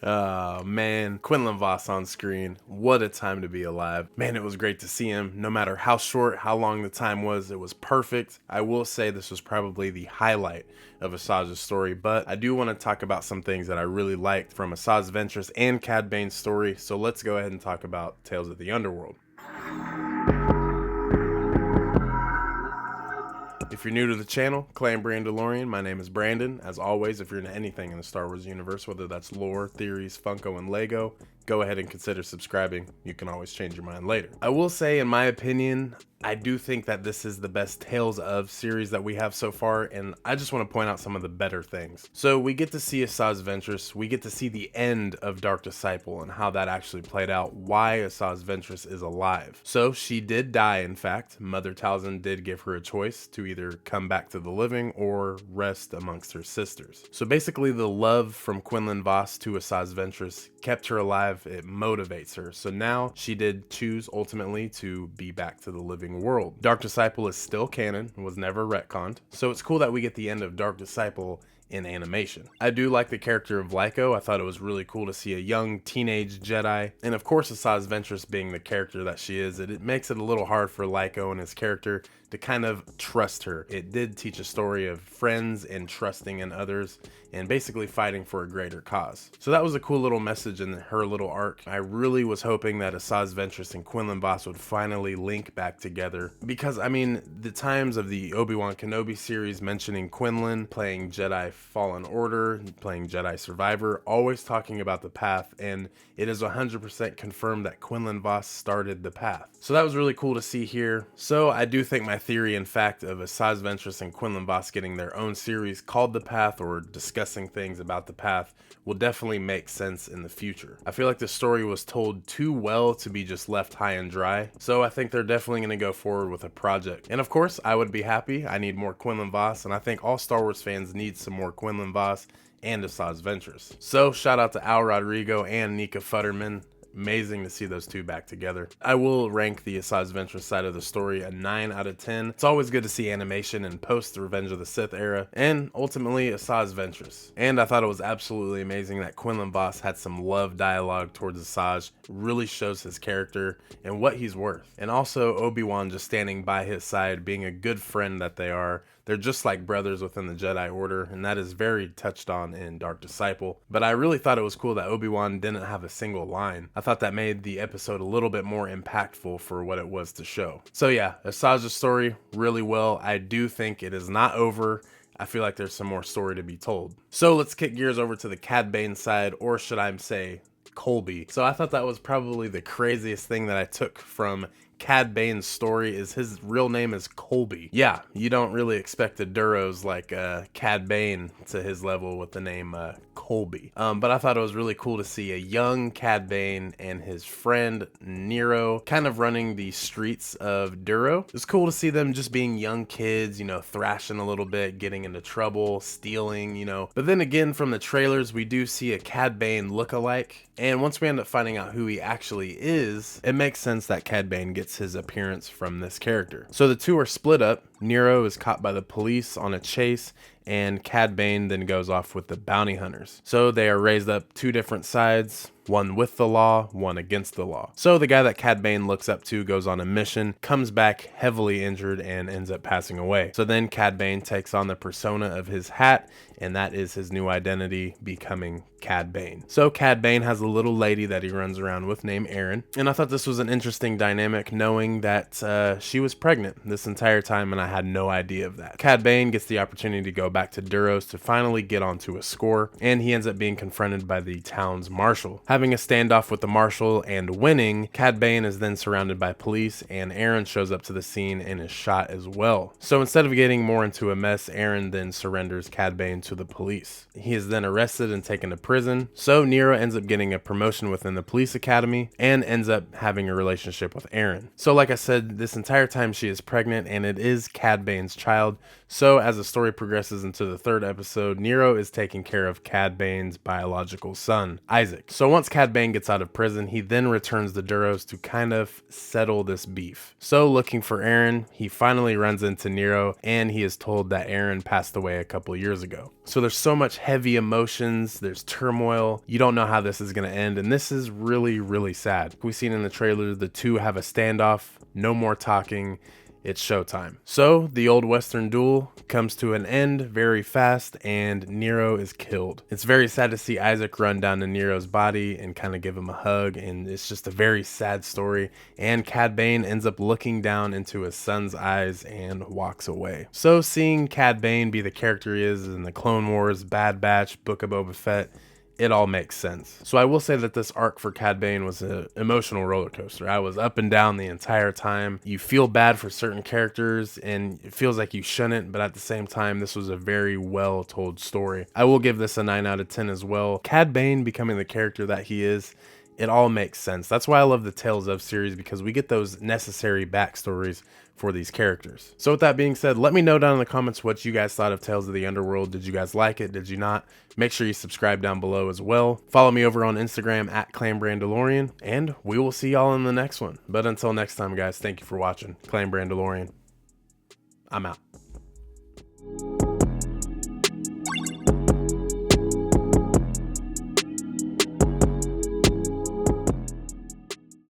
Oh man, Quinlan Voss on screen. What a time to be alive. Man, it was great to see him. No matter how short, how long the time was, it was perfect. I will say this was probably the highlight of Asajj's story, but I do want to talk about some things that I really liked from Asajj Ventress and Cad Bane's story. So let's go ahead and talk about Tales of the Underworld. If you're new to the channel, Clan Brandalorian, my name is Brandon. As always, if you're into anything in the Star Wars universe, whether that's lore, theories, Funko, and Lego, go ahead and consider subscribing. You can always change your mind later. I will say, in my opinion, I do think that this is the best Tales of series that we have so far, and I just want to point out some of the better things. So we get to see Asajj Ventress, we get to see the end of Dark Disciple and how that actually played out, why Asajj Ventress is alive. So she did die, in fact. Mother Talzin did give her a choice to either come back to the living or rest amongst her sisters. So basically the love from Quinlan Voss to Asajj Ventress kept her alive, it motivates her. So now she did choose ultimately to be back to the living world. Dark Disciple is still canon, was never retconned, so it's cool that we get the end of Dark Disciple in animation. I do like the character of Lyko. I thought it was really cool to see a young teenage Jedi, and of course Asajj Ventress being the character that she is, it makes it a little hard for Lyko and his character to kind of trust her. It did teach a story of friends and trusting in others and basically fighting for a greater cause. So that was a cool little message in her little arc. I really was hoping that Asajj Ventress and Quinlan Voss would finally link back together, because I mean, the times of the Obi-Wan Kenobi series mentioning Quinlan playing Jedi Fallen Order, playing Jedi Survivor, always talking about the path, and it is 100% confirmed that Quinlan Voss started the path. So that was really cool to see here. So I do think my theory, in fact, of Asajj Ventress and Quinlan Voss getting their own series called The Path, or discussing things about the path, will definitely make sense in the future. I feel like the story was told too well to be just left high and dry, so I think they're definitely going to go forward with a project. And of course, I would be happy. I need more Quinlan Voss, and I think all Star Wars fans need some more Quinlan Voss and Asajj Ventress. So shout out to Al Rodrigo and Nika Futterman. Amazing to see those two back together. I will rank the Asajj Ventress side of the story a 9 out of 10. It's always good to see animation in post Revenge of the Sith era, and ultimately Asajj Ventress. And I thought it was absolutely amazing that Quinlan Voss had some love dialogue towards Asajj. Really shows his character and what he's worth. And also Obi-Wan just standing by his side, being a good friend that they are. They're just like brothers within the Jedi Order, and that is very touched on in Dark Disciple. But I really thought it was cool that Obi-Wan didn't have a single line. I thought that made the episode a little bit more impactful for what it was to show. So yeah, Asajj's story really well. I do think it is not over. I feel like there's some more story to be told. So let's kick gears over to the Cad Bane side, or should I say Colby. So I thought that was probably the craziest thing that I took from Cad Bane's story, is his real name is Colby. Yeah, you don't really expect a Duros like Cad Bane to his level with the name Colby. But I thought it was really cool to see a young Cad Bane and his friend Nero kind of running the streets of Duro. It's cool to see them just being young kids, you know, thrashing a little bit, getting into trouble, stealing, you know. But then again, from the trailers, we do see a Cad Bane look-alike. And once we end up finding out who he actually is, it makes sense that Cad Bane gets his appearance from this character. So the two are split up. Nero is caught by the police on a chase, and Cad Bane then goes off with the bounty hunters. So they are raised up two different sides, one with the law, one against the law. So the guy that Cad Bane looks up to goes on a mission, comes back heavily injured, and ends up passing away. So then Cad Bane takes on the persona of his hat, and that is his new identity, becoming Cad Bane. So Cad Bane has a little lady that he runs around with named Erin, and I thought this was an interesting dynamic, knowing that she was pregnant this entire time, and I had no idea of that. Cad Bane gets the opportunity to go back to Duros to finally get onto a score, and he ends up being confronted by the town's marshal. Having a standoff with the marshal and winning, Cad Bane is then surrounded by police, and Erin shows up to the scene and is shot as well. So instead of getting more into a mess, Erin then surrenders Cad Bane to the police. He is then arrested and taken to prison. So Nero ends up getting a promotion within the police academy and ends up having a relationship with Erin. So like I said, this entire time she is pregnant, and it is Cad Bane's child. So as the story progresses into the third episode, Nero is taking care of Cad Bane's biological son, Isaac. So once Cad Bane gets out of prison, he then returns to Duros to kind of settle this beef. So looking for Aaron, he finally runs into Nero, and he is told that Aaron passed away a couple years ago. So there's so much heavy emotions, there's turmoil, you don't know how this is going to end, and this is really, really sad. We've seen in the trailer, the two have a standoff, no more talking, it's showtime. So the old Western duel comes to an end very fast, and Nero is killed. It's very sad to see Isaac run down to Nero's body and kind of give him a hug, and it's just a very sad story. And Cad Bane ends up looking down into his son's eyes and walks away. So seeing Cad Bane be the character he is in the Clone Wars, Bad Batch, Book of Boba Fett, it all makes sense. So I will say that this arc for Cad Bane was an emotional roller coaster. I was up and down the entire time. You feel bad for certain characters and it feels like you shouldn't, but at the same time, this was a very well told story. I will give this a 9 out of 10 as well. Cad Bane becoming the character that he is, it all makes sense. That's why I love the Tales of series, because we get those necessary backstories for these characters. So with that being said, let me know down in the comments what you guys thought of Tales of the Underworld. Did you guys like it? Did you not? Make sure you subscribe down below as well. Follow me over on Instagram at ClanBrandalorian, and we will see y'all in the next one. But until next time, guys, thank you for watching. ClanBrandalorian, I'm out.